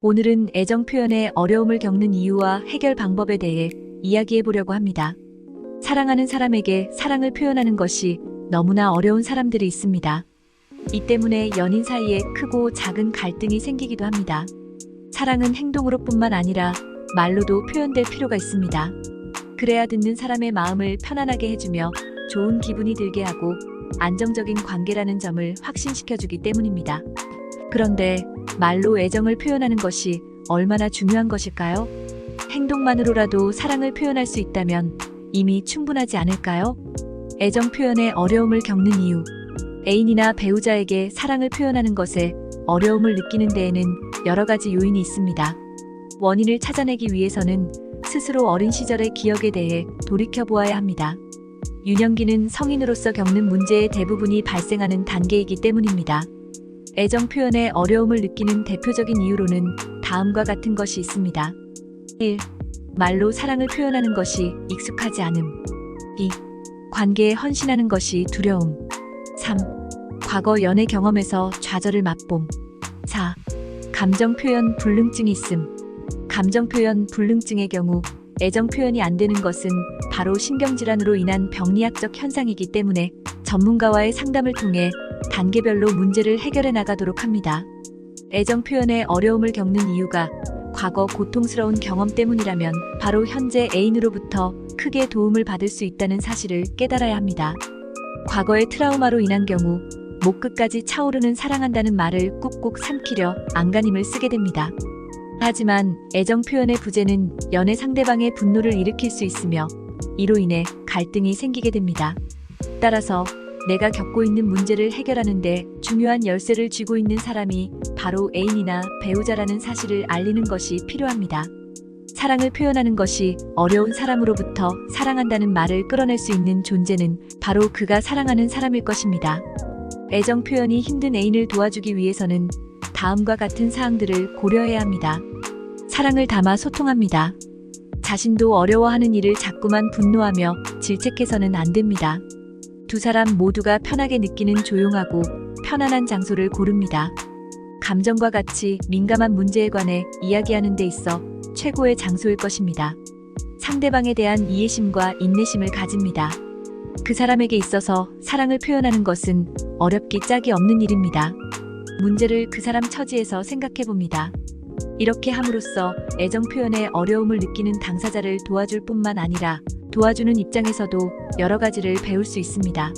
오늘은 애정 표현에 어려움을 겪는 이유와 해결 방법에 대해 이야기해 보려고 합니다. 사랑하는 사람에게 사랑을 표현하는 것이 너무나 어려운 사람들이 있습니다. 이 때문에 연인 사이에 크고 작은 갈등이 생기기도 합니다. 사랑은 행동으로 뿐만 아니라 말로도 표현될 필요가 있습니다. 그래야 듣는 사람의 마음을 편안하게 해주며 좋은 기분이 들게 하고 안정적인 관계라는 점을 확신시켜주기 때문입니다. 그런데 말로 애정을 표현하는 것이 얼마나 중요한 것일까요? 행동만으로라도 사랑을 표현할 수 있다면 이미 충분하지 않을까요? 애정 표현에 어려움을 겪는 이유. 애인이나 배우자에게 사랑을 표현하는 것에 어려움을 느끼는 데에는 여러 가지 요인이 있습니다. 원인을 찾아내기 위해서는 스스로 어린 시절의 기억에 대해 돌이켜보아야 합니다. 유년기는 성인으로서 겪는 문제의 대부분이 발생하는 단계이기 때문입니다. 애정 표현에 어려움을 느끼는 대표적인 이유로는 다음과 같은 것이 있습니다. 1. 말로 사랑을 표현하는 것이 익숙하지 않음. 2. 관계에 헌신하는 것이 두려움. 3. 과거 연애 경험에서 좌절을 맛봄. 4. 감정 표현 불능증이 있음. 감정 표현 불능증의 경우 애정 표현이 안 되는 것은 바로 신경질환으로 인한 병리학적 현상이기 때문에 전문가와의 상담을 통해 단계별로 문제를 해결해 나가도록 합니다. 애정 표현에 어려움을 겪는 이유가 과거 고통스러운 경험 때문이라면 바로 현재 애인으로부터 크게 도움을 받을 수 있다는 사실을 깨달아야 합니다. 과거의 트라우마로 인한 경우 목 끝까지 차오르는 사랑한다는 말을 꾹꾹 삼키려 안간힘을 쓰게 됩니다. 하지만 애정 표현의 부재는 연애 상대방의 분노를 일으킬 수 있으며 이로 인해 갈등이 생기게 됩니다. 따라서 내가 겪고 있는 문제를 해결하는 데 중요한 열쇠를 쥐고 있는 사람이 바로 애인이나 배우자라는 사실을 알리는 것이 필요합니다. 사랑을 표현하는 것이 어려운 사람으로부터 사랑한다는 말을 끌어낼 수 있는 존재는 바로 그가 사랑하는 사람일 것입니다. 애정 표현이 힘든 애인을 도와주기 위해서는 다음과 같은 사항들을 고려해야 합니다. 사랑을 담아 소통합니다. 자신도 어려워하는 일을 자꾸만 분노하며 질책해서는 안 됩니다. 두 사람 모두가 편하게 느끼는 조용하고 편안한 장소를 고릅니다. 감정과 같이 민감한 문제에 관해 이야기하는 데 있어 최고의 장소일 것입니다. 상대방에 대한 이해심과 인내심을 가집니다. 그 사람에게 있어서 사랑을 표현하는 것은 어렵기 짝이 없는 일입니다. 문제를 그 사람 처지에서 생각해 봅니다. 이렇게 함으로써 애정 표현에 어려움을 느끼는 당사자를 도와줄 뿐만 아니라 도와주는 입장에서도 여러 가지를 배울 수 있습니다.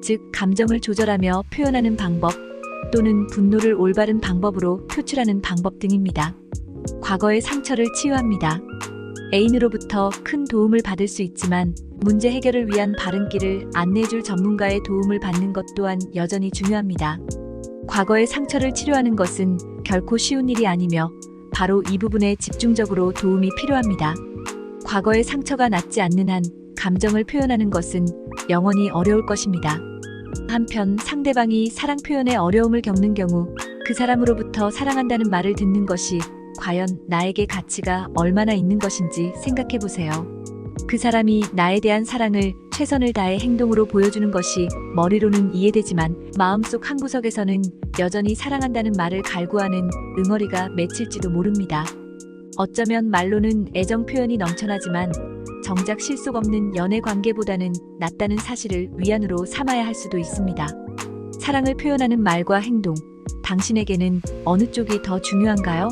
즉, 감정을 조절하며 표현하는 방법 또는 분노를 올바른 방법으로 표출하는 방법 등입니다. 과거의 상처를 치유합니다. 애인으로부터 큰 도움을 받을 수 있지만 문제 해결을 위한 바른 길을 안내해줄 전문가의 도움을 받는 것 또한 여전히 중요합니다. 과거의 상처를 치료하는 것은 결코 쉬운 일이 아니며 바로 이 부분에 집중적으로 도움이 필요합니다. 과거의 상처가 낫지 않는 한 감정을 표현하는 것은 영원히 어려울 것입니다. 한편 상대방이 사랑 표현에 어려움을 겪는 경우 그 사람으로부터 사랑한다는 말을 듣는 것이 과연 나에게 가치가 얼마나 있는 것인지 생각해 보세요. 그 사람이 나에 대한 사랑을 최선을 다해 행동으로 보여주는 것이 머리로는 이해되지만 마음속 한구석에서는 여전히 사랑한다는 말을 갈구하는 응어리가 맺힐지도 모릅니다. 어쩌면 말로는 애정 표현이 넘쳐나지만 정작 실속 없는 연애 관계보다는 낫다는 사실을 위안으로 삼아야 할 수도 있습니다. 사랑을 표현하는 말과 행동, 당신에게는 어느 쪽이 더 중요한가요?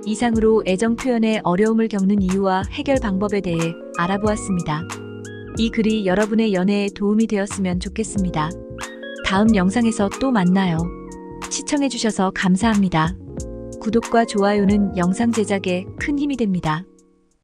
이상으로 애정 표현에 어려움을 겪는 이유와 해결 방법에 대해 알아보았습니다. 이 글이 여러분의 연애에 도움이 되었으면 좋겠습니다. 다음 영상에서 또 만나요. 시청해주셔서 감사합니다. 구독과 좋아요는 영상 제작에 큰 힘이 됩니다.